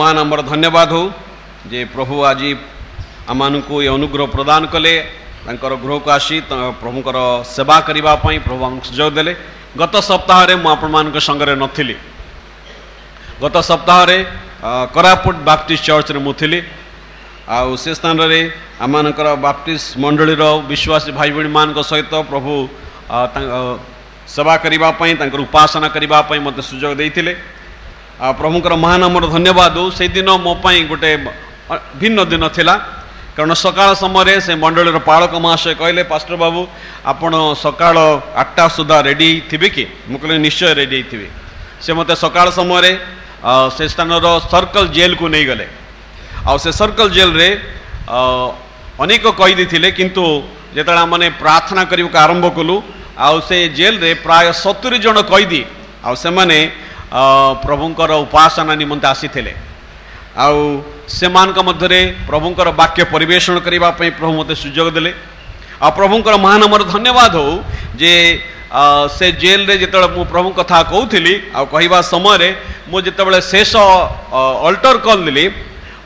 महान आमर धन्यवाद हो जे प्रभु आज आम को ये अनुग्रह प्रदान कले गृह को आसी प्रभुकर सेवा करने प्रभु आमको सुजोग देले। गत सप्ताह मुझे संगे नी गत सप्ताह कोरापुट बाप्टिस्ट चर्च रे मुझे आउ से स्थान रे आमनकर बाप्टिस्ट मंडली विश्वासी भाई बहनी मान सहित प्रभु सेवा करने उपासना करने मत सुजोग देते। प्रभुकर महान आमर धन्यवाद हो से दिन मोपाई गोटे भिन्न दिन थिला कारण सकाळ समय से मंडली पालक महाशय कहले पास्टर बाबू आपण सकाळ 8टा सुधा रेडी थिबे कि मुझे निश्चय रेडी थे से मते सकाळ समय से स्थान सर्कल जेल को नहीं गले आ से सर्कल जेल रे अनेक कैदी थिले किंतु जेतला आमने प्रार्थना करियो का आरंभ कलु आ से जेल रे प्राय 70 जन कैदी आ से माने प्रभुंकर उपासना निमंते आसीथिले आउ सेमानक मध्यरे प्रभुंकर वाक्य परिवेषण करिबा पई प्रभु मते सुजोग देले। आ प्रभुंकर महान आमर धन्यवाद हो जे से जेल रे जेतले मु प्रभु कथा कहूथिली आ कहिबा समय रे मु जेतबेले शेष अल्टर कॉल दिली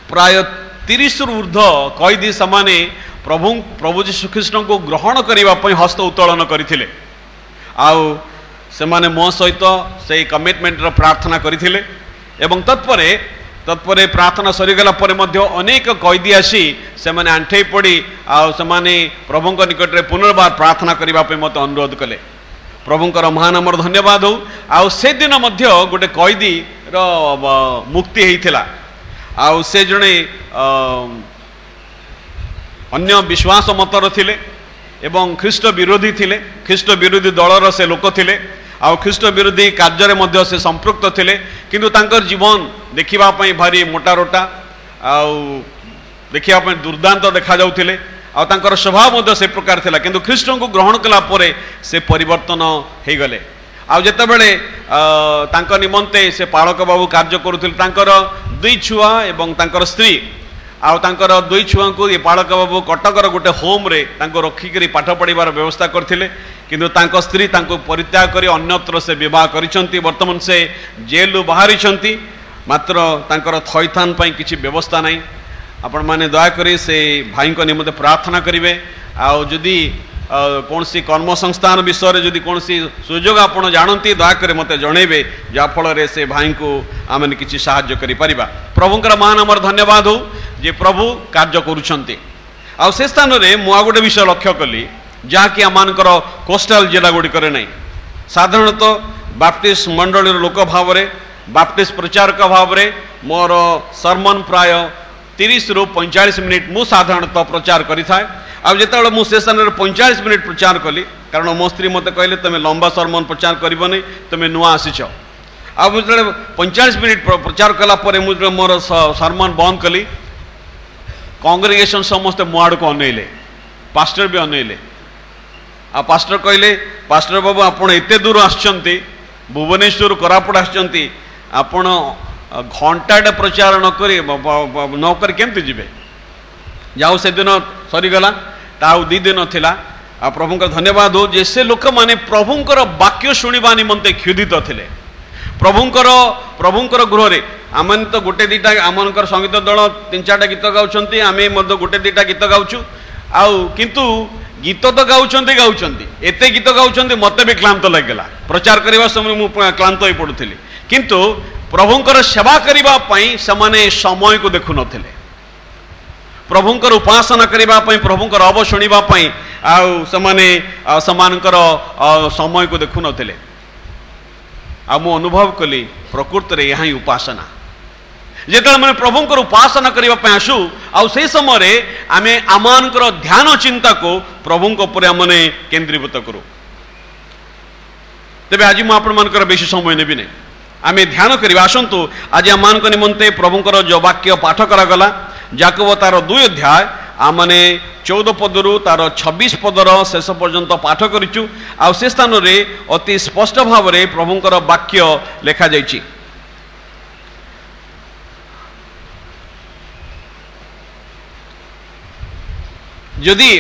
प्राय 30 रु ऊर्ध्व कैदी समाने प्रभु यीशु ख्रीष्ट को ग्रहण करिबा पई हस्त उत्तोलन करथिले आउ से माने मो सहित से कमिटमेंट प्रार्थना करथिले एवं तत्परे प्रार्थना सरीगला पर मध्य अनेक कैदी आसी से माने आंठे पड़ी आ से माने प्रभुंक निकट रे पुनर्बार प्रार्थना करिबा पे मत अनुरोध कले। प्रभुंकर महान आमर धन्यवाद हो आ से दिन मध्य गोटे कैदी रो मुक्ति हेइथिला आ से जणे अन्य विश्वास मतर थिले एवं ख्रीष्ट विरोधी थिले ख्रीष्ट विरोधी दलर से लोक थिले आ ख्रीष्ट विरोधी कार्य मध्य से संपृक्त थिले किंतु तांकर जीवन देखिबा पई भारी मोटा रोटा आउ देखिबा पई दुर्दांत देखा जाउथिले आ तांकर स्वभाव मध्य से प्रकार थिला किंतु ख्रीष्ट को ग्रहण कला परे से परिवर्तन हे गले। आ जेते बेले तांकर निमंते से पालक बाबू कार्य करूथिले तांकर 2 छुआ एवं तांकर स्त्री आउ तांकर 2 छुआ को ये पालक बाबू कटकर गोटे होम रे तांको रखिकरी पाठ पढ़िबार व्यवस्था करथिले किंतु तांको स्त्री तांको परित्याग करी अन्यत्र से विवाह करिसंती वर्तमान से जेल बाहरिसंती मात्र तांकर थैथान पई किछि व्यवस्था नाही। आपण माने दया करी से भाई को निमंते प्रार्थना करिवे आउ जदी कौनसी कर्म संस्थान विषय जदि कौन सुजोग आपण जानती दयाकर मत जनइबे जा फल से भाई को आम किसी साहाय्य करि परिबा। प्रभुंकर महान आमर धन्यवाद हो जे प्रभु कार्य करुछंती आ से स्थान रे मु आ गोटे विषय लक्ष्य कली जहाँकि आमनकर कोस्टाल जिला गुड़िकर नहीं साधारणतः बाप्टिस्ट मंडल लोक भाव बाप्टिस्ट प्रचारक भाव मोर सरमन प्राय 30 रु 45 मिनिट मु साधारणतः प्रचार करि थाए अब जिते मुझे स्थान 45 मिनिट प्रचार कली कारण मो स्त्री मत कहले तुम लंबा सरमन प्रचार करबनी तुम नुआ आसीच अब मुझे 45 मिनिट प्रचार कलापर मुझे मोर सरमन बंद कली कांग्रेगेशन समस्ते मो आड़ को अनइले पास्टर भी अनइले आ पास्टर कहले पास्टर बाबू आपण एते दूर आछंती भुवनेश्वर कोरापुट आछंती आपण घंटाटे प्रचार नकर केमती जीवे जाओ से दिन सरीगला ताऊ 2 दिन थिला आ प्रभुंकर धन्यवाद हो जे से लोक माने प्रभुंकर वाक्य शुणिबा निमंते क्षुधित थिले प्रभुंकर गृह रे आमन तो गोटे दीटा आमनकर संगीत दल 3-4टा गीत गाउछंती आमे मध्य गोटे दीटा गीत गाउछु आउ किंतु गीत तो गाउछंती एते गीत गाउछंती मते भी क्लांत लागला प्रचार करबा समय मु क्लांत होई पडुथिली किंतु प्रभुंकर सेवा करबा पई समाने समय को देखु नथिले प्रभुंकर उपासना करबा पई प्रभुंकर अव शुणिबा पई आउ समाने समानकर समय को देखु नथिले आ मु अनुभव कली प्रकृत रे यही उपासना जेतले माने प्रभुंकर उपासना करबा पई आसु आ से समय रे आमे आमानकर ध्यान चिंता को प्रभुंक ऊपर आमने केंद्रीभूत करू तेबे आज मु आपण मानकर बेसी समय नेबी नै आमे ध्यान करबा आसंतु आज आमानक निमंते प्रभुंकर जो वाक्य पाठ करा गला याकूब तार 2 अध्याय आमने 14 पदरु तार 26 पदर शेष पर्यंत पाठ करिचु आ से स्थान रे अति स्पष्ट भाव रे प्रभुंकर वाक्य लेखा जाइछि। यदि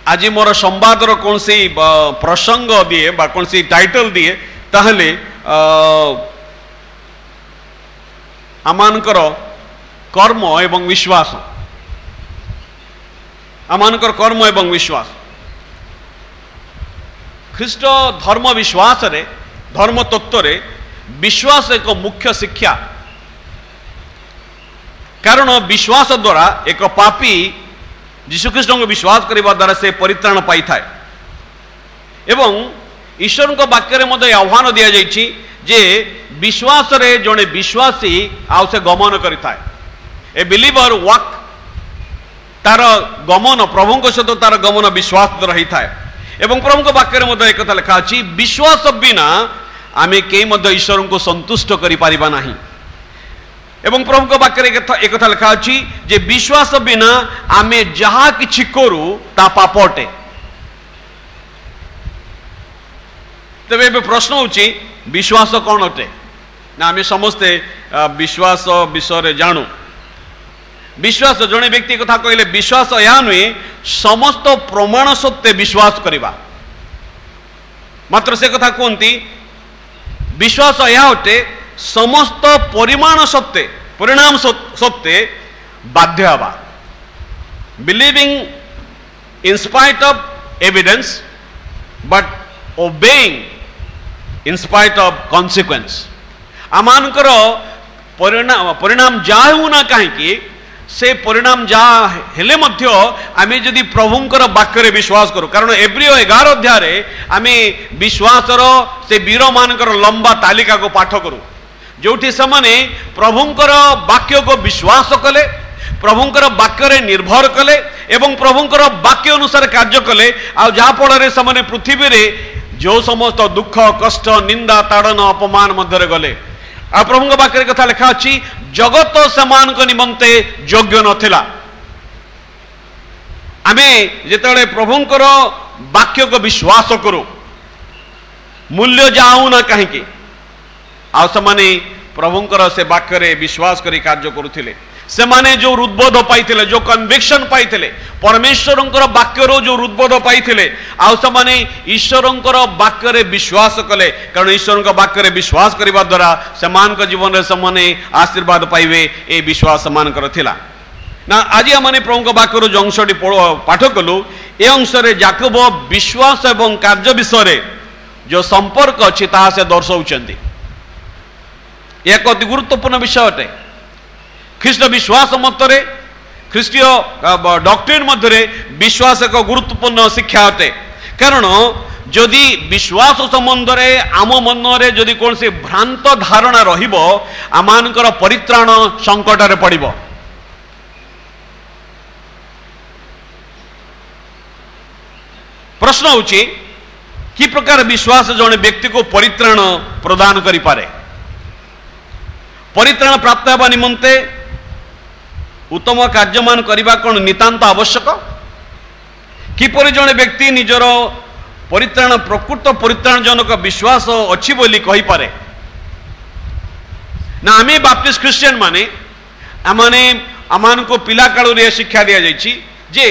आज मोर संवादर कौन सी प्रसंग दिए बा कौन सी टाइटल दिए ताहले आमानकर कर्म एवं विश्वास आमानकर कर्म एवं विश्वास ख्रीष्ट धर्म विश्वास रे धर्म तत्व रे विश्वास एक मुख्य शिक्षा कारण विश्वास द्वारा एक पापी यीशुख्रीष्ट को विश्वास करने द्वारा से परित्राण पाई थाए एवं ईश्वर को वाक्य में आह्वान दि जाइए जे विश्वास रे जड़े विश्वासी आउ से गमन करिथाए ए बिलीवर वॉक तार गमन प्रभु सहित तार गमन विश्वास रही थाए एवं प्रभु को वाक्य में एक कथा लिखा अछि विश्वास बिना आमे के ईश्वर को संतुष्ट करि परिबा नाही एवं प्रभु को वाक्य एक कथा लिखा अछि जे विश्वास बिना आमे जहा किछि करू ता पाप अटे तबे प्रश्न होछि विश्वास कौन अटे ना आमे समस्ते विश्वास विषय जानू विश्वास जड़े व्यक्ति कथा कहले विश्वास या नुहे समस्त प्रमाण सत्य विश्वास करवा मात्र से कथा कहती विश्वास या अटे समस्त परिमाण सत्य परिणाम सत्य बाध्य हवा believing in spite of evidence but obeying in spite of consequence आमानकर परिणाम जा ना कहीं से परिणाम जा हेले मध्य आमे जदि प्रभुंकर वाक्य विश्वास करूँ कारण एब्रियो 11 अध्याय आमे विश्वासर से वीर मानकर लंबा तालिका को पाठ करूँ जोठी से प्रभुंकर वाक्य को विश्वास कले प्रभुंकर वाक्य निर्भर कले एवं प्रभुंकर वाक्य अनुसार कार्य कले आ जहा फल से पृथ्वी रे जो समस्त दुख कष्ट निंदा ताड़न अपमान मध्य गले आ प्रभु वाक्य कथा लिखा अछि जगत समान निमंते योग्य नथिला आमे जेतले प्रभुंकर वाक्य को विश्वास करू मूल्य जाऊ ना कहीं आ समाने प्रभुंकर से वाक्य रे विश्वास करी कार्य करुथिले से माने जो उद्बोध पाइथिले जो कन्विक्शन पाइथिले परमेश्वरंकर वाक्यर जो उद्बोध पाइथिले आ समाने ईश्वरंकर वाक्य रे विश्वास कले कारण ईश्वरंकर वाक्य रे विश्वास करबा द्वारा समान जीवन रे समाने आशीर्वाद पाइबे ए विश्वास समानकर थिला ना आज हमने प्रभु वाक्यर जो अंशटी पाठ कलु ए अंश रे याकूब विश्वास एवं कार्य विषय जो संपर्क अछि ताहा से दर्शाउछन्ति एक अति गुरुत्वपूर्ण विषय अटे ख्रीष्ट विश्वास मतरे ख्रीष्टीय डॉक्ट्रिन मध्य विश्वास एक गुरुत्वपूर्ण शिक्षा अटे कारण जदि विश्वास संबंध में आम मन में जदि कौन से भ्रांत धारणा रहिबो आमानकर परित्राण संकट रे पड़िबो प्रश्न होची कि प्रकार विश्वास जने व्यक्ति को परित्राण प्रदान करि पारे परित्राण प्राप्त हेबा निमंते उत्तम कार्यमान करने कौन नितांत आवश्यक किपरि जड़े व्यक्ति निजर परित्राण प्रकृत परित्राणजनक विश्वास अच्छी बोली कहि पारे ना आमे बाप्टिस्ट क्रिश्चियन माने आमाने आमान को पिला काल रे शिक्षा दिया जाइछि जे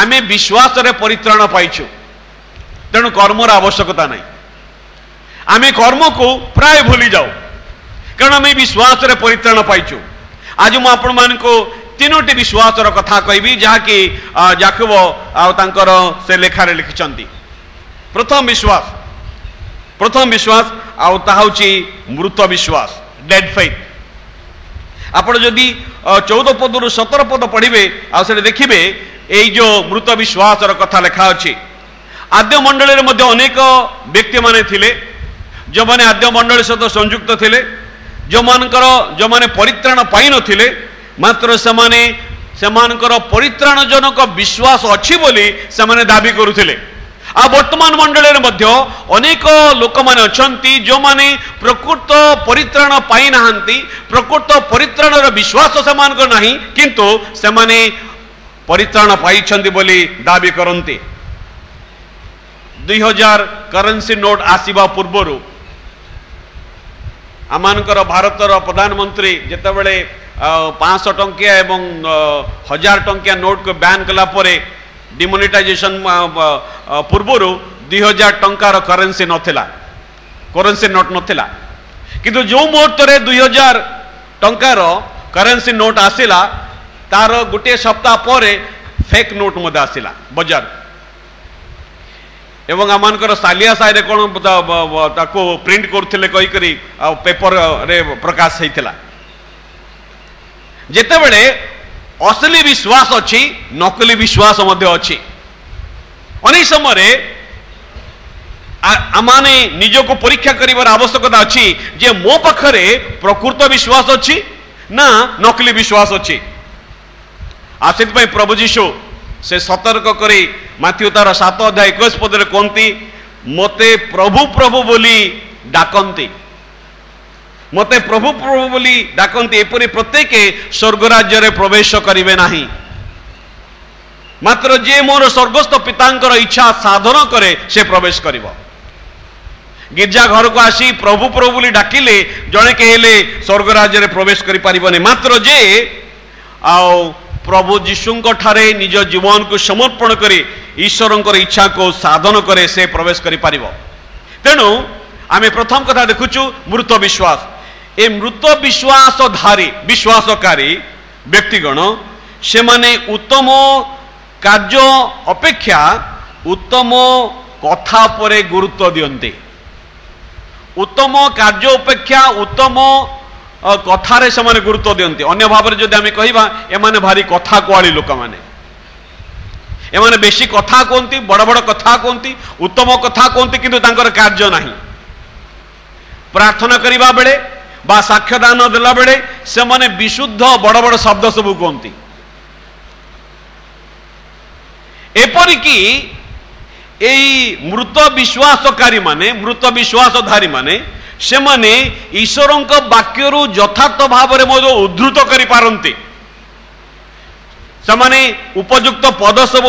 आमे विश्वास रे परित्राण पाइछु तेणु कर्मर आवश्यकता नहीं आमे कर्म को प्राय भूली जाऊ कारण आमे विश्वास रे परित्राण पाइछु आज मु आपण मान को तीनोटी विश्वास कथा कहबी जहाँकि याकूब आंकर से लेखारे लिखिछन्ति प्रथम विश्वास आउ ताहा होछि मृत विश्वास डेड फेथ आपण जदि 14 पद रु 17 पद पढ़िबे आ से देखिबे एई जो मृत विश्वास कथा लेखा अछि आद्य मंडली रे मध्ये अनेक व्यक्ति माने थिले जो माने आद्य मंडली सहित संयुक्त थिले जो माने परित्राण पाई नथिले मात्र सेमानकर परित्राण जनक विश्वास अच्छी बोली सेमाने दाबी करुथिले आ वर्तमान मंडली रे मध्ये अनेक लोक माने अछंती जो माने प्रकृत परित्राण पाई नाहंती प्रकृत परित्राण रो विश्वास सेमानकर नाही किंतु सेमाने परित्राण पाइछंती बोली दाबी करंती 2000 करेंसी नोट आसीबा पूर्वरु आमानकर भारतर प्रधानमंत्री जेतेबेले 500 टंकिया एवं 1000 टंकिया नोट को बैन कला परे डिमोनेटाइजेशन पूर्वर 2000 टंकार करेंसी नोट नथिला किंतु जो मुहूर्त रे 2000 टंकार करेन्सी नोट आसिला तार गोटे सप्ताह पर फेक नोट मध्य आसिला बजार एवं आमर सालिया साइड कौन ताको प्रिंट करथिले कहि करी पेपर रे प्रकाश होइतिला जेतेबेले असली विश्वास अच्छी नकली विश्वास मध्य अच्छी अनेक समय आमाने निजको परीक्षा करिवार आवश्यकता अच्छी जे मो पाखरे प्रकृत विश्वास अच्छी ना नकली विश्वास अच्छी आसित भाई प्रभु जीशु से सतर्क करी माथ्यू तार 7 अध्याय 21 पदरे कहती मते प्रभु प्रभु बोली डाकंती मते प्रभु प्रभु बोली डाकंती एपरि प्रत्येक स्वर्ग राज्य रे प्रवेश करिवे नाही मात्र जे मोर स्वर्गस्थ पितांकर इच्छा साधन करे से प्रवेश करिवो गिरजा घर को आसी प्रभु प्रभु बोली डाकिले जणे केले स्वर्ग राज्य रे प्रवेश करि परिबने मात्र जे आओ प्रभु जीशुंक ठारे निज जीवन को समर्पण करी ईश्वरंकर इच्छा को साधन करे से प्रवेश करि परिबो तेणु आमे प्रथम कथा देखुचु मृत विश्वास ए मृत विश्वासधारी विश्वासकारी व्यक्तिगण से माने उत्तम कार्य अपेक्षा उत्तम कथा परे गुरुत्व दियन्ते उत्तम कार्य अपेक्षा उत्तम कथारे से माने गुरुत्व दियन्ते अन्य भाव में जदि आमे कहिबा एमाने भारी कथा कुआली लोक माने एमाने बेसी कथा कहती बड़ बड़ कथा कहती उत्तम कथा कहती किंतु तांकर कार्य नाही प्रार्थना करिबा बेले बा साक्ष्यदान देला बेले से माने विशुद्ध बड़ बड़ शब्द सब कहती एपरिकी एई मृत विश्वासकारी माने मृत विश्वासधारी माने से माने ईश्वरंक वाक्यरु यथार्थ भाव में मो उद्धृत करि पारंती से उपयुक्त पद सब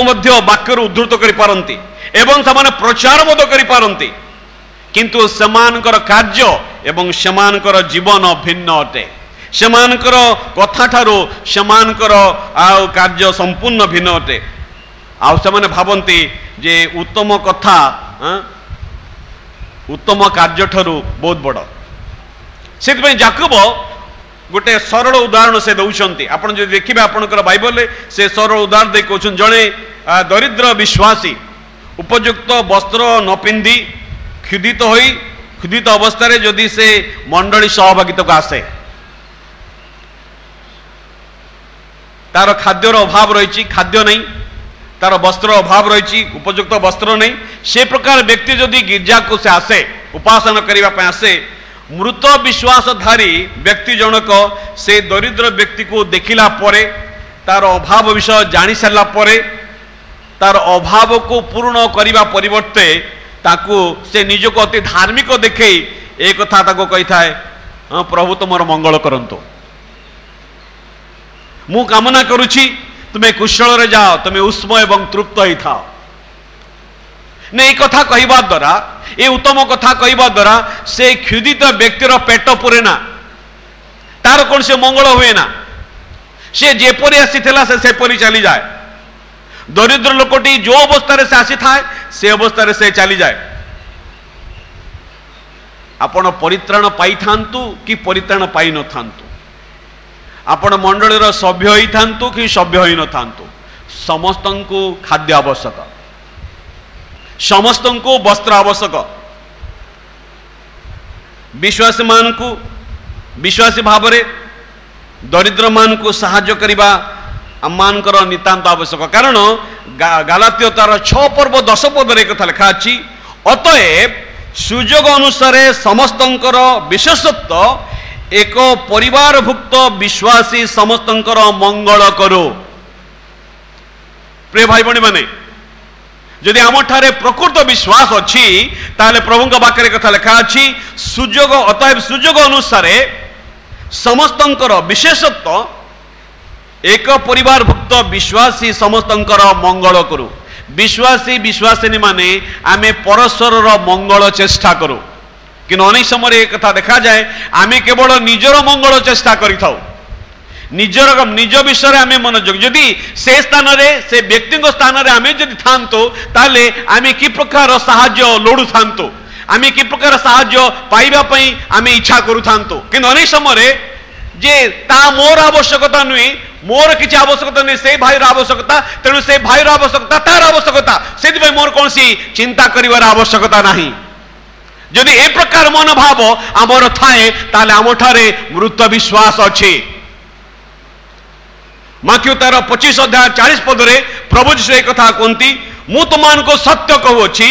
वाक्यरु उद्धृत करि पारंती एवं से प्रचार मद करि पारंती किंतु सेमानकर कार्य एवं सेमानकर जीवन भिन्न अटे सेमानकर कथा ठारो सेमानकर कार्य संपूर्ण भिन्न अटे आ से भावती जे उत्तम कथा उत्तम कार्य ठारू बहुत बड़ से जाकब गोटे सरल उदाहरण से दौरान आपड़ जो देखिए आपंकर बाइबल से सरल उदाहरण दे कहते जड़े दरिद्र विश्वासी उपयुक्त वस्त्र न पिंधि क्षुदित अवस्था जदि से मंडली सहभागिता को आसे तार खाद्यर अभाव रही खाद्य नहीं तार वस्त्र अभाव रही उपयुक्त वस्त्र नहीं से प्रकार व्यक्ति जदि गिरजा को से आसे उपासना करने आसे मृत विश्वासधारी व्यक्ति जनक से दरिद्र व्यक्ति को देखिला परे तार अभाव विषय जानी सारा परे तार अभाव को पूर्ण करने परिवर्ते ताकू से निजको अति धार्मिक देखे एक कथा ताको कही थाए हाँ प्रभु तुमर मंगल करंतु मु कामना करुछि तुम्हें कुशल रे जाओ तुम्हें उष्म एवं तृप्त ही थाओ ने कथा कहवा द्वारा ये उत्तम कथा कहवा द्वारा से क्षुदित व्यक्तिर पेट पुरे ना तार कौन से मंगल हुए ना से जेपरी आसी से चली जाए दरिद्र लोकटी जो अवस्था से आसी थाए से अवस्था से चली जाए आपण परित्राण पाई थांतु कि परित्राण पाई न थांतु आपण मंडलीर सभ्य ही थांतु कि सभ्य ही न थांतु समस्त को खाद्य आवश्यक समस्त को वस्त्र आवश्यक विश्वासी मान को विश्वासी भाव में दरिद्र मान को साहाय्य करने आमर नितांत आवश्यक कारण गालात्य तार 6 पर्व 10 पद कथा लिखा अच्छी अतएव सुजोग अनुसार समस्तंकर विशेषत्व एक परिवारभुक्त विश्वासी समस्तंकर मंगल करो प्रिय भाई भणी माने यदि आम ठारे प्रकृत विश्वास अच्छी ताले प्रभु वाक्य कथा लिखा अच्छी सुजोग अतएव सुजोग अनुसार समस्तंकर विशेषत्व एक परिवारभुक्त विश्वासी समस्तंकर मंगल करू विश्वासी विश्वासिनी माने आमे परस्पर मंगल चेष्टा करू कि अनेक समय एक कथा देखा जाए आमे केवल निजर मंगल चेष्टा करिथाउ निजर निज विषय आमे मनोयोग यदि से स्थान रे से व्यक्ति स्थान रे आमे यदि थांतो ताले आमे कि प्रकार साहाय्य लोडु थांतो आमे कि प्रकार साहाय्य पाइबा पई आमे इच्छा करू थांतो कि अनेक समय जे ता मोर आवश्यकता नुहे मोर किसी आवश्यकता नहीं से भाईर आवश्यकता तेणु से भाईर आवश्यकता तार आवश्यकता से मोर कौन सी चिंता करिवार आवश्यकता नहीं जदि ए प्रकार मनोभाव आमर थाए ताले आमठारे मृत विश्वास अच्छे माक्यू तार 25 अध्याय 40 पदरे प्रभु जी एक कथा कहती मु तुमान को सत्य कहूची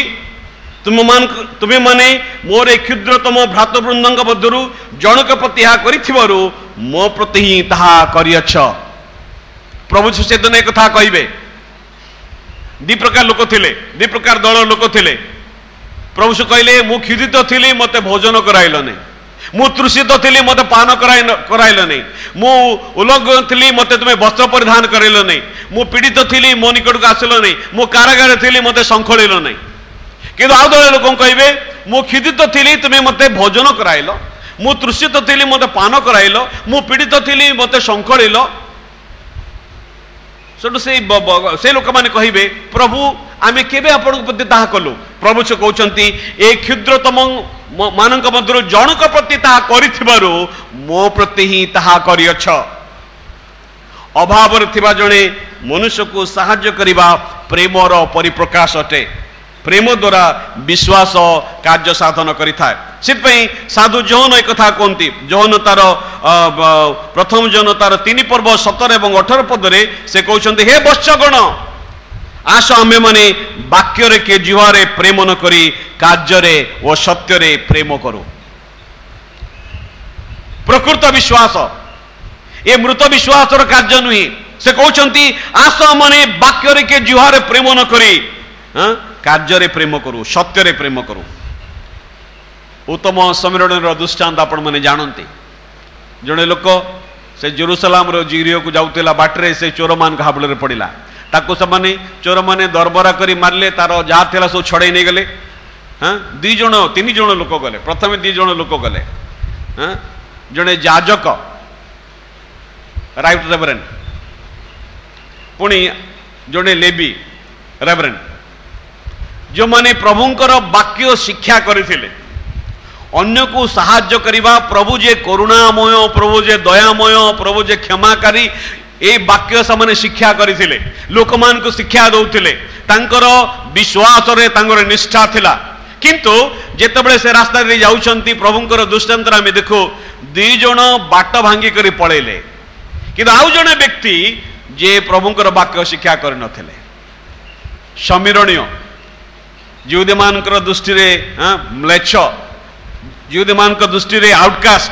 तुम्हें माने मोर क्षुद्रतम भ्रातृवृंद मध्य जनक प्रति करिथिबारु मो प्रति ही ताहा करियछ प्रभु जी से दिन एक कथा कहिबे दी प्रकार लोक थिले दी प्रकार दल लोक थिले प्रभु से कहले मु क्षुधित थिली मते भोजन कराइल नहीं मु तृषित थिली मते पान कराइल नहीं मु उलंघ थिली मते तुम्हें वस्त्र परिधान करैल नहीं मु पीड़ित थिली मो निकट को आसिल नहीं मु कारागार थिली मते संखोलिल नहीं किंतु आउ दल लोक कहबे मु क्षुधित थिली तुम्हें मते भोजन कराइल मु तृषित थिली मते पान कराइल मु पीड़ित थिली मते संखोलिल से लोक मैंने कहे प्रभु आमे केबे आपण प्रति ताहा कलु प्रभु से कहते ए क्षुद्रतम मानक मध्य जनक प्रति ताहा करिथिबारु मो प्रति ही ताहा करियछ अभाव थिबा जणे मनुष्य को सहाय्य करिबा प्रेमर परिप्रकाश अटे प्रेम द्वारा विश्वास कार्य साधन करिथाय सितपई साधु जौन एक कथा कहती जौन तार प्रथम जौन तार 3 पर्व 17 एवं 18 पदरे से कहते हे वत्सगण आस आमे माने वाक्य रे के जीवारे प्रेम न करी कार्य रे व सत्य रे प्रेम करू प्रकृत विश्वास ए मृत विश्वास रो कार्य नुही से कहते आस माने वाक्य रे के जीवारे प्रेम न करी कार्य रे प्रेम करू सत्य रे प्रेम करू उत्तम सम्मेलन दृष्टांत आपण मैंने जानते जड़े लोक से जेरूसलाम जीरियो को जाऊला बाटरे से चोर मान हाबल पड़ा ताको से चोर मैंने दरबरा करी मारले तार जहाँ थिला सब छड़े नहीं गले हाँ 2 जण 3 जण लोक गले प्रथम 2 जण लोक गले हाँ जड़े जाजक राइट रेवरेंड पुणी जड़े लेबी रेवरेंड जो माने प्रभुंकर वाक्य शिक्षा करथिले अन्य को साहाय्य करिबा प्रभु जे करुणामय प्रभु जे दयामय प्रभु जे क्षमाकारी ए वाक्य से शिक्षा करथिले लोक मान को शिक्षा दउथिले तांकर विश्वास रे तांकर निष्ठा थिला किंतु जेतेबेले से रास्ता रे जाउछंती प्रभुंकर दृष्टांत आमे देखो 2 जण बाट भांगी करी पळेले किंतु आउ जणे व्यक्ति जे प्रभुंकर वाक्य शिक्षा करि नथिले समीरणीय युवती मान दृष्टि म्लेच्छ युवती मान दृष्टि रे आउटकास्ट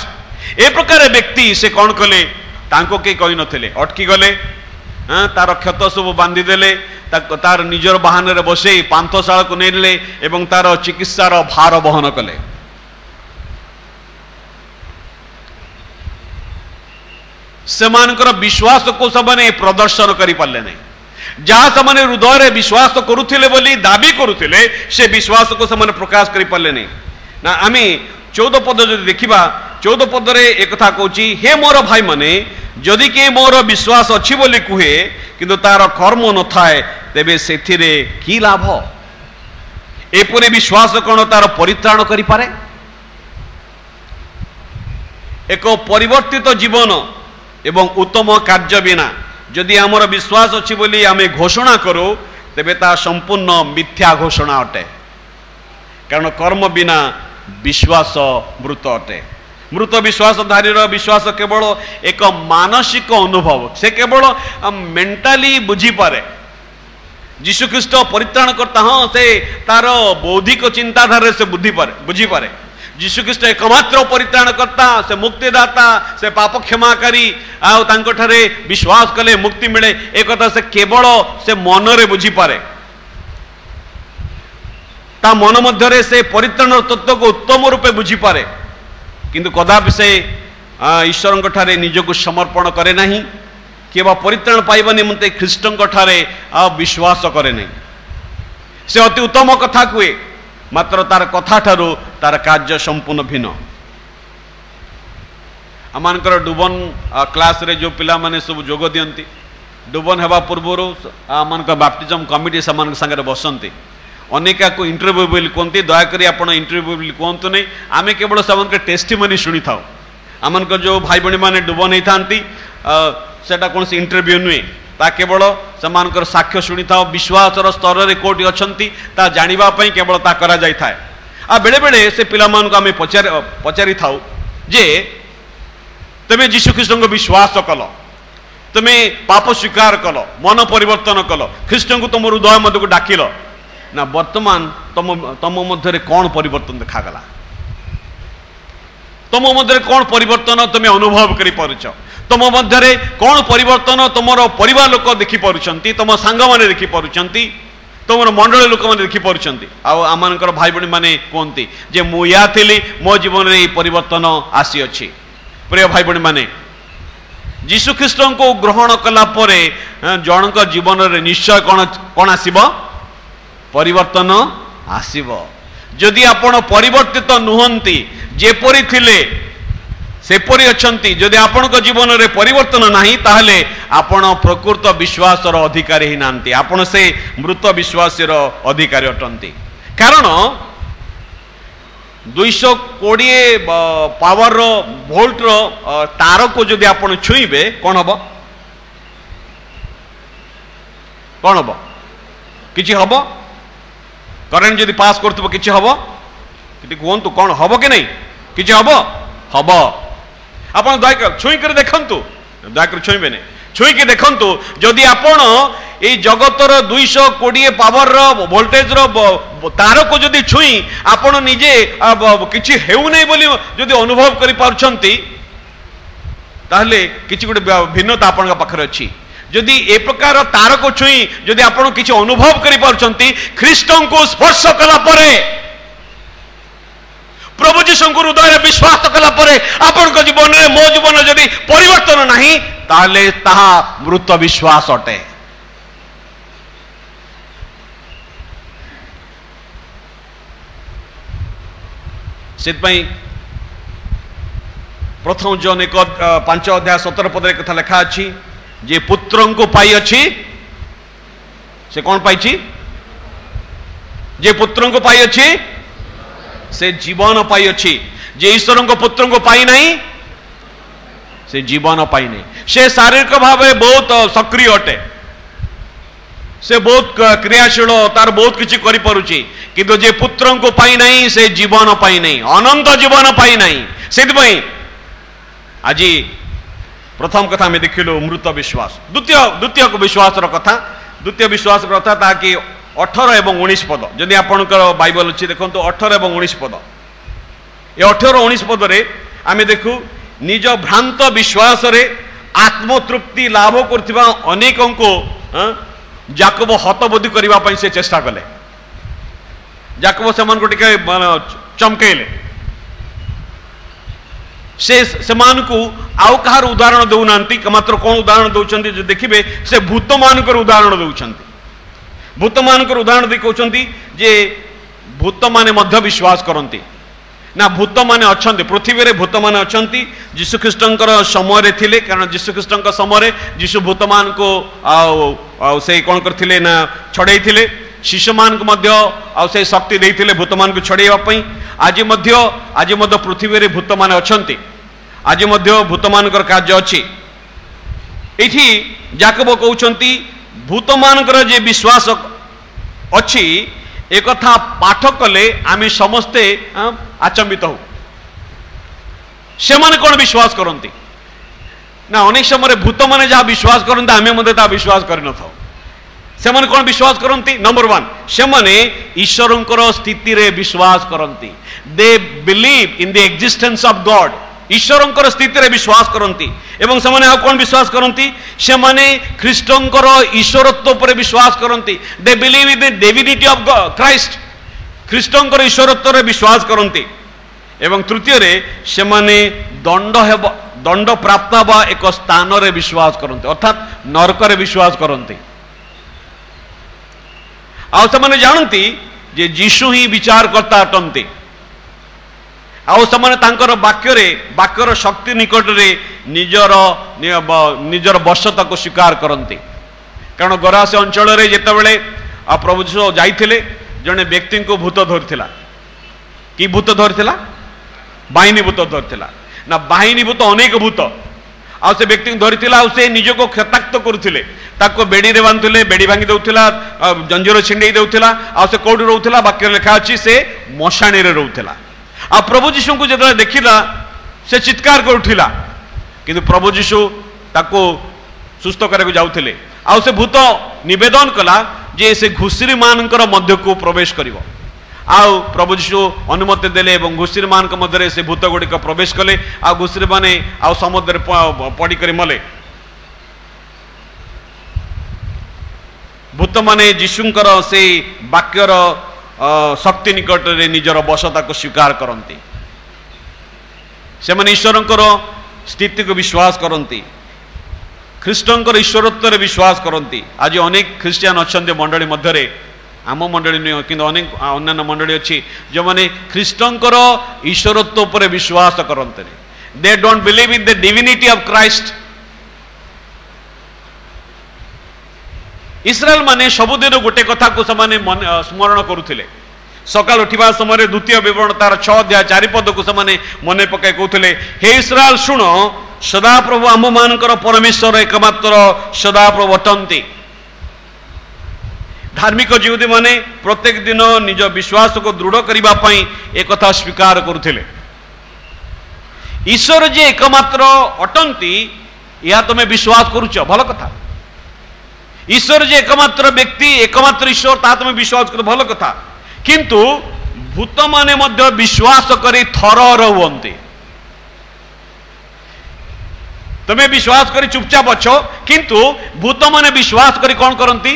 ए प्रकार व्यक्ति से कौन कले तांको के कही नथिले अटकी गले तार क्षत सब बांधी देले तार निजर बाहन रे बसे पांथशाला को नेले एवं तार चिकित्सार भार बहन कले सेमानकर विश्वास को सबने प्रदर्शन करि पारले नहीं जहाँ से हृदय विश्वास करुले बोली दाबी करुले से विश्वास को से प्रकाश कर पारे नहीं ना आम 14 पद जो देखा 14 पदरे एक कथा कहूँ हे मोर भाई माने जदि के मोर विश्वास अच्छी बोली कहे किंतु तार कर्म न थाए तेबे सेथिरे की लाभ एपरि विश्वास कौन तार परित्राण करि पारे एक परिवर्तित जीवन एवं उत्तम कार्य बिना जदि आमर विश्वास अच्छी बोली आमे घोषणा करो तेबे ता संपूर्ण मिथ्या घोषणा अटे कारण कर्म बिना विश्वास मृत अटे मृत विश्वासधारीर विश्वास केवल एक मानसिक अनुभव से केवल मेंटाली बुझी पारे जीशुख्रीष्ट परित्राण करता हाँ से तार बौद्धिक चिंताधारा से बुझी पारे जीशुख्रीष्ट एकमात्र परित्राण करता से मुक्तिदाता से पाप क्षमाकारी आठे विश्वास कले मुक्ति मिले एक कथा से केवल से मन रे बुझी पारे ता मन मध्य से परित्राण तत्व को उत्तम रूपे बुझी पारे किंतु कदापि से ईश्वर ठारे निजको समर्पण करे नहीं केवल परित्राण पाइबा निमंते ख्रीष्टन ठारे विश्वास करे नहीं से अति उत्तम कथा कहे मात्र तार कथा ठारू तार कार्य संपूर्ण भिन्न आमर डुबन क्लास रे जो पिला माने सब जोग दियंती डुबन हेबा पूर्वर आम बैप्टिज्म कमिटी से बसंती अनेका को इंटरव्यू बोली कहते दयाकोरी आप इंटरव्यू बोली कहतु नहीं आम केवल से टेस्टिमनी शुणी था आमनकर जो भाई भणी माने डुब नहीं थांती सेटा कौन सी इंटरव्यू नुहे ता केवल सेमानकर साक्ष्य शुणी था विश्वासर स्तर रे कोटी अछंती ता जानिबा पई केवल ता करा जाय थाए आ बेले बेले से पिला मान को आमे पचारि थाउ जे तमे यीशु ख्रीष्ट को विश्वास कल तमे पाप स्वीकार कल मन परिवर्तन कल ख्रीष्ट को तुम हृदय मध्य को डाकिल ना वर्तमान तम मध्य कौन परिवर्तन देखागला तुम मध्य कौन परिवर्तन तुम अनुभव कर पारुछ तुम मध्य कौन परिवर्तन तुम परिवार लोक देखि पारुछंती तुम सांग माने देखि पारुछंती तुम मंडल लोक मैंने देखी पार्टी आमर भाई भणी मैंने कहते जे मु या थी मो जीवन में परिवर्तन आसी अच्छी प्रिय भाई भणी मैंने यीशु ख्रीष्ट को ग्रहण कला जन जीवन में निश्चय कौन आसब परिवर्तन आसब जदि आपण परिवर्तित नुहंती जेपरी थिले सेपरी अछंती जदि आपण जीवन में परिवर्तन नहीं ताहले आपण प्रकृत विश्वासर अधिकारी ही नांती आपण से मृत विश्वासर अधिकारी अटंती कारण 220 पावर वोल्ट रो तार को जदि आपण छुईबे कौन हबो किछि हबो करंट जदि पास करथबो किछि हबो किछि कोहंतु कोन हबो कि नहीं किछि हबो आपण दयाकर छुईकर देखंतु दयाकर छुईबे नहीं छुईकी देखंतु जदि आपण ए जगतर 220 पावर रो वोल्टेज रो तार को जदि छुई आपण निजे किछि हेउ नै बोली जदि अनुभव करि पारछंती ताहले किछि गुटे भिन्नता आपण पाखरे अछि जदि ए प्रकार तार को छुई जदि आपण किछि अनुभव करि पारछंती ख्रीष्टन को स्पर्श कला परे प्रभु जीशु हृदय विश्वास कला आपण जीवन में मो जीवन जदि परिवर्तन नहीं ताहले ताहा मृत विश्वास अटे सेतपई प्रथम जन 5 अध्याय 17 पद कथा लिखा अछि जे पुत्र को पाई अछि से कौन पाई जे पुत्र को पाई अछि से जीवन पाई अच्छी जे ईश्वर को पुत्र को पाई नहीं से जीवन पाई नहीं से शारीरिक भाव बहुत सक्रिय अटे से बहुत क्रियाशील तार बहुत किसी करि पारुची किंतु जे पुत्र को पाई नहीं से जीवन पाई नहीं अनंत जीवन पाई नहीं सेतपई आज प्रथम कथा में देखिलु मृत विश्वास द्वितीय विश्वास कथा द्वितीय विश्वास कथा ताकि 18 एवं 19 पद जदि आपणकर बाइबल अच्छी देखो 18 एवं 19 पद ये 18 19 पद रे आमे देखु निज भ्रांत विश्वास रे आत्मतृप्ति लाभ करथिबा अनेकों को जाकब हतबोधी करबा पई से चेष्टा कले जाकब समान को टिके चमकेले से मान को आउ कहार उदाहरण दउनांती मात्र कोन उदाहरण दउचंती जे देखिबे से भूत मानकर उदाहरण दउचंती भूत मानकर उदाहरण दे कहते जे भूत माने मध्य विश्वास करती ना भूत माने अच्छे पृथ्वी रे भूत माने अच्छे यीशु ख्रीष्टंकर समय थिले कारण यीशु ख्रीष्टंक समय यीशु भूत मान को से कौन करथिले ना छड़े थिले शिशु मान को मध्य से शक्ति देइथिले भूत मान को छड़ेवा पई आज मध्य पृथ्वी रे भूत माने अच्छे आज मध्य भूत मानकर कार्य अछि एठी जाकब कहउछंती भूत मानकर जे विश्वास अच्छी एक कथा पाठ कले आमे समस्ते आचंबित हो से माने कौन विश्वास करती ना अनेक समय भूत माने जहाँ विश्वास करते आमे मध्य ता विश्वास कर न था से माने कौन विश्वास करती नंबर 1 से माने ईश्वरंकर स्थिति रे विश्वास करती they believe in the existence of God ईश्वरंकर स्थिति रे विश्वास करती एवं से माने कौन विश्वास करती से माने ख्रीष्टंकर ईश्वरत्व पर विश्वास करती they believe in the divinity of Christ ख्रीष्टंकर ईश्वरत्व रे विश्वास करती एवं तृतीय रे से माने दंड प्राप्त बा एक स्थान रे विश्वास करते अर्थात नरक रे विश्वास करते आ से माने जानती जे यीशु ही विचार करता अटंती आउ समान तांकर वाक्यर शक्ति निकट रे निजर वशता को स्वीकार करती कारण गरासे अंचल रे जेतेबेले प्रभु यीशु जाइथिले जने व्यक्ति को भूत धरथिला कि भूत धरथिला बाइनी भूत धरथिला ନା ବାହିନୀ ଭୂତ, ଅନେକ ଭୂତ। ଆଉ ସେ ବ୍ୟକ୍ତିଙ୍କୁ ଧରିଥିଲା, ଆଉ ସେ ନିଜକୁ କ୍ଷତାକ୍ତ କରୁଥିଲେ, ତାକୁ ବେଡ଼ିରେ ବାନ୍ଧୁଥିଲେ, ବେଡ଼ି ଭାଙ୍ଗି ଦେଉଥିଲା, ଜଞ୍ଜିର ଛିଣ୍ଡେଇ ଦେଉଥିଲା। ଆଉ ସେ କୋଉଠି ରହୁଥିଲା? ବାକ୍ୟରେ ଲେଖା ଅଛି ସେ ମଶାଣିରେ ରହୁଥିଲା। ଆଉ ପ୍ରଭୁ ଯୀଶୁଙ୍କୁ ଯେତେବେଳେ ଦେଖିଲା ସେ ଚିତ୍କାର କରୁଥିଲା, କିନ୍ତୁ ପ୍ରଭୁ ଯୀଶୁ ତାକୁ ସୁସ୍ଥ କରିବାକୁ ଯାଉଥିଲେ। ଆଉ ସେ ଭୂତ ନିବେଦନ କଲା ଯେ ସେ ଘୁଷୁରୀ ମାନଙ୍କର ମଧ୍ୟକୁ ପ୍ରବେଶ କରିବ। ଆଉ ପ୍ରଭୁ ଯୀଶୁ ଅନୁମତି ଦେଲେ ଏବଂ ଘୁଷୁରୀ ମାନଙ୍କ ମଧ୍ୟରେ ସେ ଭୂତ ଗୁଡ଼ିକ ପ୍ରବେଶ କଲେ। ଆଉ ଘୁଷୁରୀ ମାନେ ଆଉ ସମୁଦ୍ରରେ ପଡ଼ିକରି ମଲେ। ଭୂତ ମାନେ ଯୀଶୁଙ୍କର ସେଇ ବାକ୍ୟର ଶକ୍ତି ନିକଟରେ ନିଜର ବଶତାକୁ ସ୍ୱୀକାର କରନ୍ତି। ସେମାନେ ଈଶ୍ୱରଙ୍କର ସ୍ଥିତିକୁ ବିଶ୍ୱାସ କରନ୍ତି, ଖ୍ରୀଷ୍ଟଙ୍କର ଈଶ୍ୱରତ୍ୱରେ ବିଶ୍ୱାସ କରନ୍ତି। ଆଜି ଅନେକ ଖ୍ରୀଷ୍ଟିଆନ ଅଛନ୍ତି ମଣ୍ଡଳୀ ମଧ୍ୟରେ, ଆମ ମଣ୍ଡଳୀ ନୁହେଁ କିନ୍ତୁ ଅନେକ ଅନ୍ୟାନ୍ୟ ମଣ୍ଡଳୀ ଅଛି ଯେଉଁମାନେ ଖ୍ରୀଷ୍ଟଙ୍କର ଈଶ୍ୱରତ୍ୱ ଉପରେ ବିଶ୍ୱାସ କରନ୍ତିନି। They don't believe in the divinity of Christ. Israel ମାନେ ସବୁଦିନ ଗୋଟେ କଥାକୁ ସେମାନେ ସ୍ମରଣ କରୁଥିଲେ। ସକାଳ ଉଠିବା ସମୟରେ ଦ୍ୱିତୀୟ ବିବରଣୀ ତାର 6 ଅଧ୍ୟାୟ 4 ପଦକୁ ସେମାନେ ମନେ ପକାଇ କହୁଥିଲେ, ହେ ଇସ୍ରାଏଲ ଶୁଣ, ସଦାପ୍ରଭୁ ଆମମାନଙ୍କର ପରମେଶ୍ୱର ଏକମାତ୍ର ସଦାପ୍ରଭୁ ଅଟନ୍ତି। ଧାର୍ମିକ ଯିହୁଦୀ ମାନେ ପ୍ରତ୍ୟେକ ଦିନ ନିଜ ବିଶ୍ୱାସକୁ ଦୃଢ଼ କରିବା ପାଇଁ ଏକଥା ସ୍ୱୀକାର କରୁଥିଲେ। ଈଶ୍ୱର ଯେ ଏକମାତ୍ର ଅଟନ୍ତି ଏହା ତୁମେ ବିଶ୍ୱାସ କରୁଛ, ଭଲ କଥା। ଈଶ୍ୱର ଯେ ଏକମାତ୍ର ବ୍ୟକ୍ତି, ଏକମାତ୍ର ଈଶ୍ୱର, ତାହା ତୁମେ ବିଶ୍ୱାସ କର, ଭଲ କଥା। କିନ୍ତୁ ଭୂତମାନେ ମଧ୍ୟ ବିଶ୍ୱାସ କରି ଥରହର ହୁଅନ୍ତି। ତୁମେ ବିଶ୍ୱାସ କରି ଚୁପଚାପ ଅଛ, କିନ୍ତୁ ଭୂତମାନେ ବିଶ୍ୱାସ କରି କ'ଣ କରନ୍ତି?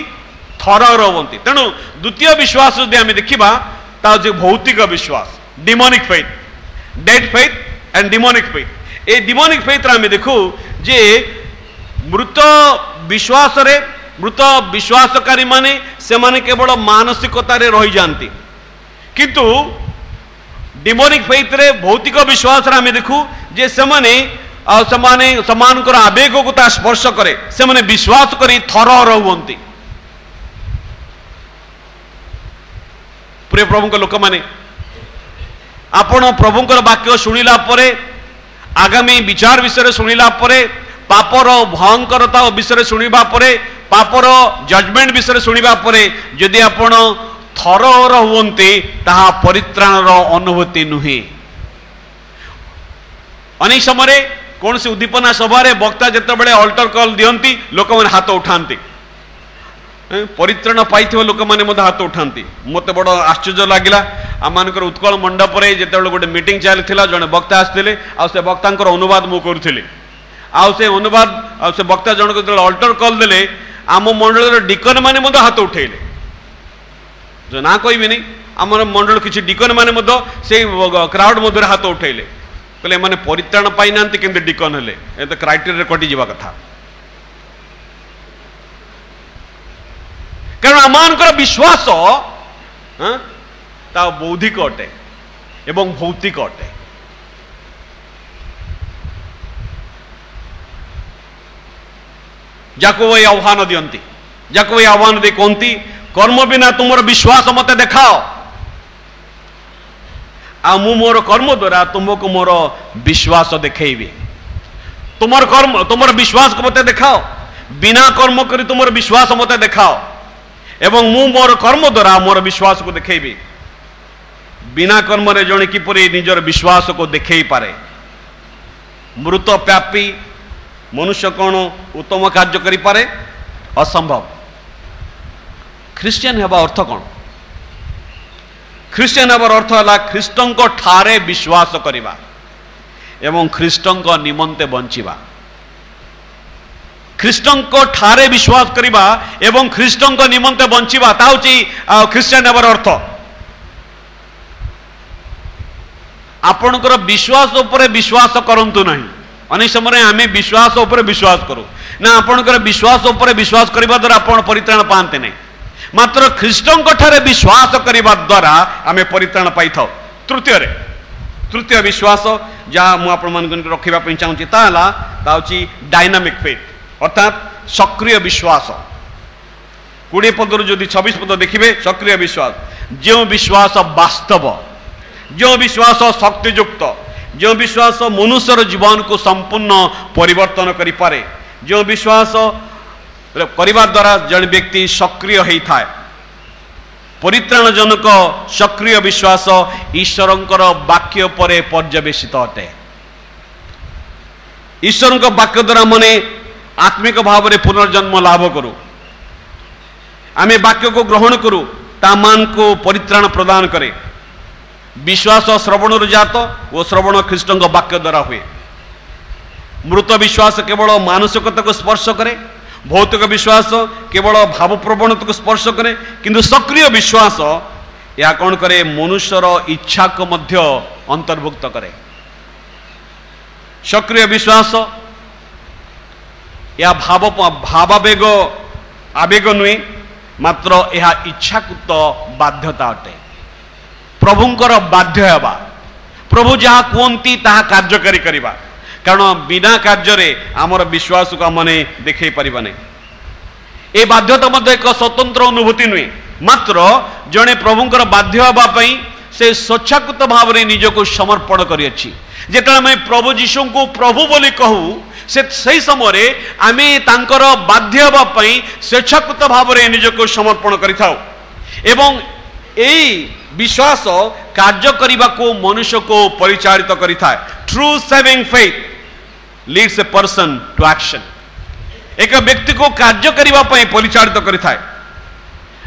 ଥରହର ହୁଅନ୍ତି। ତେଣୁ ଦ୍ୱିତୀୟ ବିଶ୍ୱାସ ଯଦି ଆମେ ଦେଖିବା, ତା ହେଉଛି ଭୌତିକ ବିଶ୍ୱାସ, demonic faith, dead faith and demonic faith. এই ଡିମୋନିକ୍ ଫେଥ୍ରେ ଆମେ ଦେଖୁ ଯେ ମୃତ ବିଶ୍ୱାସରେ, ମୃତ ବିଶ୍ୱାସକାରୀମାନେ ସେମାନେ କେବଳ ମାନସିକତାରେ ରହିଯାଆନ୍ତି। କିନ୍ତୁ ଡିମୋନିକ୍ ଫେଥ୍ରେ, ଭୌତିକ ବିଶ୍ୱାସରେ ଆମେ ଦେଖୁ ଯେ ସେମାନଙ୍କର ଆବେଗକୁ ତା ସ୍ପର୍ଶ କରେ, ସେମାନେ ବିଶ୍ୱାସ କରି ଥରହର ହୁଅନ୍ତି। ପ୍ରିୟ ପ୍ରଭୁଙ୍କ ଲୋକମାନେ, ଆପଣ ପ୍ରଭୁଙ୍କର ବାକ୍ୟ ଶୁଣିଲା ପରେ, ଆଗାମୀ ବିଚାର ବିଷୟରେ ଶୁଣିଲା ପରେ, ପାପର ଭୟଙ୍କରତା ବିଷୟରେ ଶୁଣିବା ପରେ, ପାପର ଜଜମେଣ୍ଟ ବିଷୟରେ ଶୁଣିବା ପରେ ଯଦି ଆପଣ ଥରହର ହୁଅନ୍ତି, ତାହା ପରିତ୍ରାଣର ଅନୁଭୂତି ନୁହେଁ। ଅନେକ ସମୟରେ କୌଣସି ଉଦ୍ଦୀପନା ସଭାରେ ବକ୍ତା ଯେତେବେଳେ ଅଲ୍ଟର କଲ୍ ଦିଅନ୍ତି, ଲୋକମାନେ ହାତ ଉଠାନ୍ତି। ପରିତ୍ରାଣ ପାଇଥିବା ଲୋକମାନେ ମଧ୍ୟ ହାତ ଉଠାନ୍ତି। ମୋତେ ବଡ଼ ଆଶ୍ଚର୍ଯ୍ୟ ଲାଗିଲା, ଆମମାନଙ୍କର ଉତ୍କଳ ମଣ୍ଡପରେ ଯେତେବେଳେ ଗୋଟେ ମିଟିଂ ଚାଲିଥିଲା, ଜଣେ ବକ୍ତା ଆସିଥିଲେ, ଆଉ ସେ ବକ୍ତାଙ୍କର ଅନୁବାଦ ମୁଁ କରୁଥିଲି। ଆଉ ସେ ଅନୁବାଦ, ଆଉ ସେ ବକ୍ତା ଜଣକ ଯେତେବେଳେ ଅଲ୍ଟର କଲ୍ ଦେଲେ, ଆମ ମଣ୍ଡଳୀର ଡିକନ ମାନେ ମଧ୍ୟ ହାତ ଉଠେଇଲେ। ନା କହିବିନି, ଆମର ମଣ୍ଡଳ କିଛି ଡିକନ ମାନେ ମଧ୍ୟ ସେଇ କ୍ରାଉଡ ମଧ୍ୟରେ ହାତ ଉଠେଇଲେ, କହିଲେ ଏମାନେ ପରିତ୍ରାଣ ପାଇନାହାନ୍ତି କିନ୍ତୁ ଡିକନ ହେଲେ, ଏ ତ କ୍ରାଇଟେରିଆରେ କଟିଯିବା କଥା। କାରଣ ଆମମାନଙ୍କର ବିଶ୍ୱାସ ତା ବୌଦ୍ଧିକ ଅଟେ ଏବଂ ଭୌତିକ ଅଟେ। ଯାକୋବ ଏହି ଆହ୍ୱାନ ଦିଅନ୍ତି, ଯାକୋବ ଏହି ଆହ୍ୱାନ ଦେଇ କହନ୍ତି, କର୍ମ ବିନା ତୁମର ବିଶ୍ୱାସ ମତେ ଦେଖାଅ, ଆଉ ମୁଁ ମୋର କର୍ମ ଦ୍ୱାରା ତୁମକୁ ମୋର ବିଶ୍ୱାସ ଦେଖେଇବି। ତୁମର ବିଶ୍ୱାସକୁ ମତେ ଦେଖାଅ, ବିନା କର୍ମ କରି ତୁମର ବିଶ୍ୱାସ ମତେ ଦେଖାଅ, ଏବଂ ମୁଁ ମୋର କର୍ମ ଦ୍ୱାରା ମୋର ବିଶ୍ୱାସକୁ ଦେଖେଇବି। ବିନା କର୍ମରେ ଜଣେ କିପରି ନିଜର ବିଶ୍ୱାସକୁ ଦେଖେଇ ପାରେ? ମୃତ ପାପୀ ମନୁଷ୍ୟ କ'ଣ ଉତ୍ତମ କାର୍ଯ୍ୟ କରିପାରେ? ଅସମ୍ଭବ। ଖ୍ରୀଷ୍ଟିଆନ ହେବା ଅର୍ଥ କ'ଣ? ଖ୍ରୀଷ୍ଟିଆନ ହେବାର ଅର୍ଥ ହେଲା ଖ୍ରୀଷ୍ଟଙ୍କ ଠାରେ ବିଶ୍ୱାସ କରିବା ଏବଂ ଖ୍ରୀଷ୍ଟଙ୍କ ନିମନ୍ତେ ବଞ୍ଚିବା। ଖ୍ରୀଷ୍ଟଙ୍କ ଠାରେ ବିଶ୍ୱାସ କରିବା ଏବଂ ଖ୍ରୀଷ୍ଟଙ୍କ ନିମନ୍ତେ ବଞ୍ଚିବା, ତା ହେଉଛି ଖ୍ରୀଷ୍ଟିଆନ ହେବାର ଅର୍ଥ। ଆପଣଙ୍କର ବିଶ୍ୱାସ ଉପରେ ବିଶ୍ୱାସ କରନ୍ତୁ ନାହିଁ। ଅନେକ ସମୟରେ ଆମେ ବିଶ୍ୱାସ ଉପରେ ବିଶ୍ୱାସ କରୁ ନା, ଆପଣଙ୍କର ବିଶ୍ୱାସ ଉପରେ ବିଶ୍ୱାସ କରିବା ଦ୍ୱାରା ଆପଣ ପରିତ୍ରାଣ ପାଆନ୍ତି ନାହିଁ, ମାତ୍ର ଖ୍ରୀଷ୍ଟଙ୍କ ଠାରେ ବିଶ୍ୱାସ କରିବା ଦ୍ୱାରା ଆମେ ପରିତ୍ରାଣ ପାଇଥାଉ। ତୃତୀୟ ବିଶ୍ୱାସ ଯାହା ମୁଁ ଆପଣମାନଙ୍କୁ ରଖିବା ପାଇଁ ଚାହୁଁଛି, ତା ହେଉଛି ଡାଇନାମିକ୍ ଫେଥ୍, ଅର୍ଥାତ୍ ସକ୍ରିୟ ବିଶ୍ୱାସ। 20 ପଦରୁ ଯଦି 26 ପଦ ଦେଖିବେ, ସକ୍ରିୟ ବିଶ୍ୱାସ, ଯେଉଁ ବିଶ୍ୱାସ ବାସ୍ତବ, ଯେଉଁ ବିଶ୍ୱାସ ଶକ୍ତିଯୁକ୍ତ, जो विश्वास मनुष्यर जीवन को संपूर्ण परिवर्तन करि पारे, जो विश्वास करने द्वारा जन व्यक्ति सक्रिय होता है। परित्राणजनक सक्रिय विश्वास ईश्वरंकर वाक्य पर पर्यवेसित अटे। ईश्वर वाक्य द्वारा मने आत्मिक भाव में पुनर्जन्म लाभ करूँ, आमे वाक्य को ग्रहण करूँ, ता मान को परित्राण प्रदान करे। विश्वास श्रवण जात और श्रवण ख्रीष्ट वाक्य द्वारा हुए। मृत विश्वास केवल मानसिकता को स्पर्श करे, भौतिक विश्वास केवल भाव प्रवणता को स्पर्श करे, किंतु सक्रिय विश्वास या कौन करे, मनुष्यर इच्छा को मध्य अंतर्भुक्त करे। सक्रिय विश्वास या भावावेग आवेग नुहे, मात्र यह इच्छाकृत बाध्यता अटे। प्रभुंकर बाध्य हेबा, प्रभु जहाँ कहती ताहा कार्यकारी करिबा, कारण बिना कार्य आमर विश्वास को आमने देखै परिबा नै। ए बाध्यता मध्य एक स्वतंत्र अनुभूति नुहे, मात्र जड़े प्रभुंकर बाध्य हेबा पई से स्वेच्छाकृत भाव में निजको समर्पण करियछि। जेतले आमे प्रभु यीशु को प्रभु बोली कहू, से समय आमे तांकर बाध्य हेबा पई स्वेच्छाकृत भाव में निजको समर्पण करिथाउ एवं एई विश्वास कार्य करने को मनुष्य को परिचालित करिथाए। True saving faith leads a person to action. एक व्यक्ति को कार्य करने पर परिचालित करिथाए।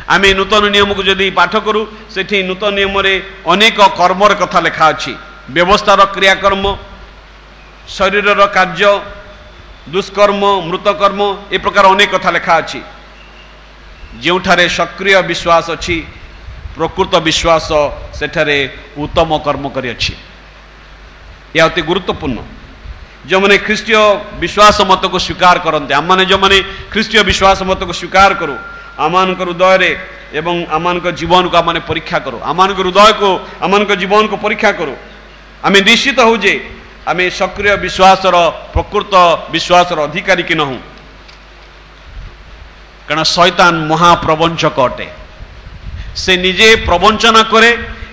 आमे नूतन नियम को जदि पाठ करूँ, सेठी नूतन नियम रे अनेक कर्मर कथा लिखा अछि। व्यवस्थार क्रियाकर्म, शरीरर कार्य, दुष्कर्म, मृतकर्म, ए प्रकार अनेक कथा लिखा अछि। जोठारे सक्रिय विश्वास अछि, प्रकृत विश्वास सेठारे उत्तम कर्म करी अछि। यह अति गुरुत्वपूर्ण। जो मैंने ख्रीष्टीय विश्वास मत को स्वीकार करते, आम मैंने जो मैंने ख्रीष्टीय विश्वास मत को स्वीकार करूँ, आम हृदय रे एवं आम जीवन को आम परीक्षा करूँ, आम हृदय को आम जीवन को परीक्षा करूँ, आम निश्चित हो जे आम सक्रिय विश्वास प्रकृत विश्वास अधिकारी कि नहूँ। कारण शैतान महाप्रवंचक अटे। से निजे प्रवंचना करे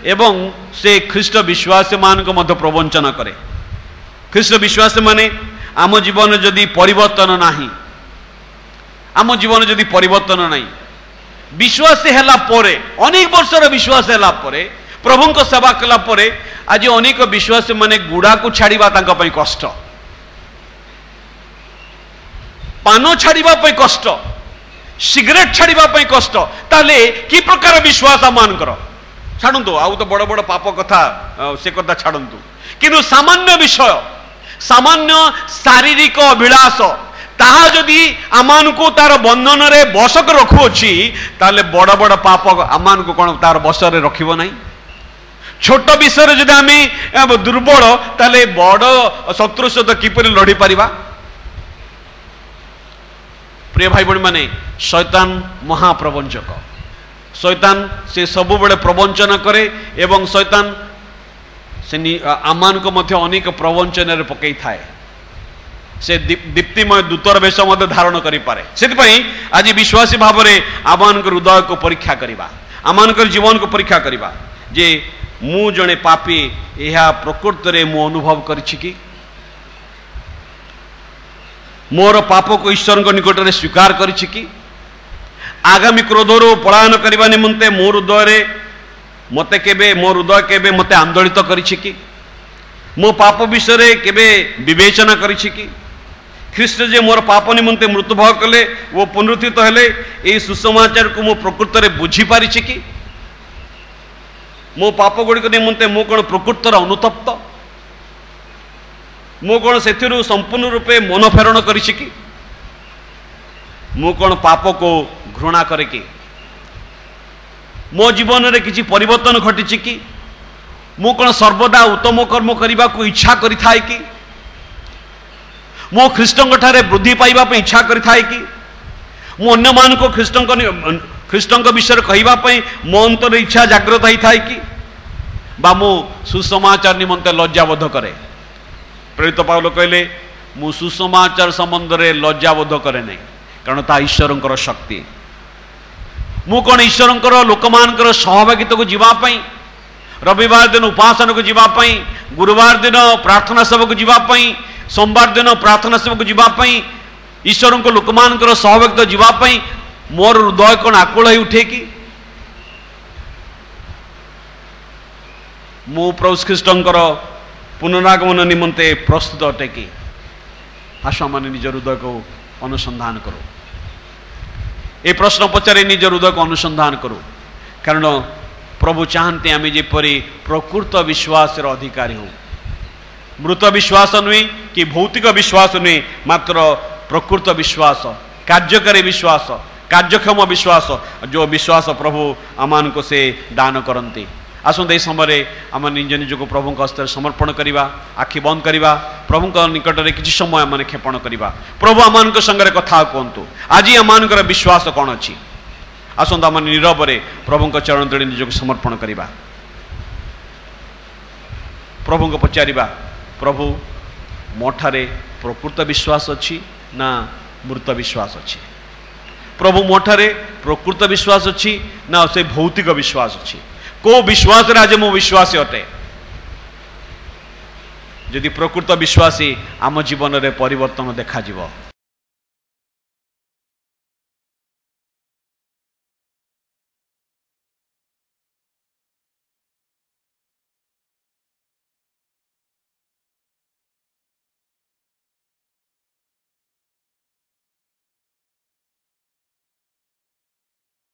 एवं से ख्रीष्ट विश्वास मान को मध्य प्रवंचना करे। ख्रीष्ट विश्वास माने आम जीवन जदि परिवर्तन नाही, आम जीवन जदि परिवर्तन नाही, विश्वास हैला परे, अनेक वर्षर विश्वास हैला परे, प्रभु को सेवा कला परे, आज अनेक विश्वास माने गुड़ा को छाड़िबा तांका पई कष्ट, पान छाड़िबा पई कष्ट, सिगरेट छाड़िबा पई कष्ट। ताले कि प्रकार विश्वास आमानकर छाड़ंतु, आउ तो बड़ बड़ पाप कथा से कथा छाड़ंतु, किंतु सामान्य विषय, सामान्य शारीरिक अभिलाष ताहा जदि आमान को तार बंधन रे बसक रखुअछि, ताले बड़ बड़ पाप आमान को कोन तार बस रे रखिबो नाही। छोट विषय जदि आमे दुर्बल, ताले बड़ शत्रु सहित किपरि लड़ी परिबा। प्रिय भाई बहन माने, शैतान महाप्रवंचक। शैतान से सब बड़े प्रवंचन करे एवं शैतान से आमान को मध्य अनेक प्रवंचन रे पकई थाए। से दीप्तिमय दूतर वेश मध्य धारण करि पारे। सेति आज विश्वासी भाव में आमान हृदय को परीक्षा करिबा, आमान जीवन को परीक्षा करिबा जे मु जणे पापी, यह प्रकृत रे मु अनुभव करिछि कि मोर पाप को ईश्वर निकट में स्वीकार करिछि कि आगामी क्रोधर पलायन करने निमंते मोर हृदय मते केबे, मोर हृदय केबे मते आंदोलित करिछि कि मो पाप विषय केबे विवेचना करिछि कि ख्रीष्ट जे मोर पाप निमंते मृत्युभय कले वो पुनरुत्थित हेले, ए सुसमाचार को मो प्रकृत रे बुझी पारिछि कि मो पाप गुड़िक निमंते मो कौन प्रकृतर अनुतप्त, मु कौन से संपूर्ण रूपे मन फेरण करिछि कि मु कौन पाप को घृणा करे कि मो जीवन रे किछि परिवर्तन घटिछि कि मु कौन सर्वदा उत्तम कर्म करने को इच्छा करिथाय कि मो ख्रीष्टंक ठारे वृद्धि पाइबा पे इच्छा करिथाय कि मु अन्य मान को ख्रीष्टंक विषय कहबा पे मो अंतर इच्छा जागृत होइथाय कि बा मु सुसमाचार निमंते लज्जाबोध करे। प्रेरित पाउल कहले मु सुसमाचार संबंध रे लज्जाबोध करे नहीं, कारण ता ईश्वरंकर शक्ति। मु कौन ईश्वरंकर लोकमानकर सहभागिता को जीवा पई रविवार दिन उपासना को जीवाई, गुरुवार दिन प्रार्थना सभा को जीवाई, सोमवार दिन प्रार्थना सभा को जीवाई, ईश्वर को लोक मान सहभागिता जीवाई मोर हृदय कौन आकुल हो उठे कि मु प्रभु ख्रीष्टर पुनरागमन निमंते प्रस्तुत अटे कि आस मैंने निज हृदय को अनुसंधान करो। ये प्रश्न पचारे निज हृदय को अनुसंधान करो, कारण प्रभु चाहते आम जेपरी प्रकृत विश्वास अधिकारी हो। मृत विश्वास नुहे कि भौतिक विश्वास नुहे, मात्र प्रकृत विश्वास, कार्यकारी विश्वास, कार्यक्षम विश्वास, जो विश्वास प्रभु आमान को से दान करते। आसंते समय आम निज निजक प्रभु हस्त समर्पण करवा, आखि बंद करवा, प्रभु निकट में किसी समय आम क्षेपण करवा। प्रभु आमान संगे कथा कहतु, आज आमान विश्वास कौन अच्छी। आसंत आम नीरव प्रभु चरण तले निजक समर्पण करवा, प्रभु को पचारिबा, प्रभु मोठारे प्रकृत विश्वास अच्छी ना मृत विश्वास अच्छी। प्रभु मोठारे प्रकृत विश्वास अच्छी ना से भौतिक विश्वास अच्छी। को विश्वास आज मो विश्वासी अटे। यदि प्रकृत विश्वासी आम जीवन में परिवर्तन देखा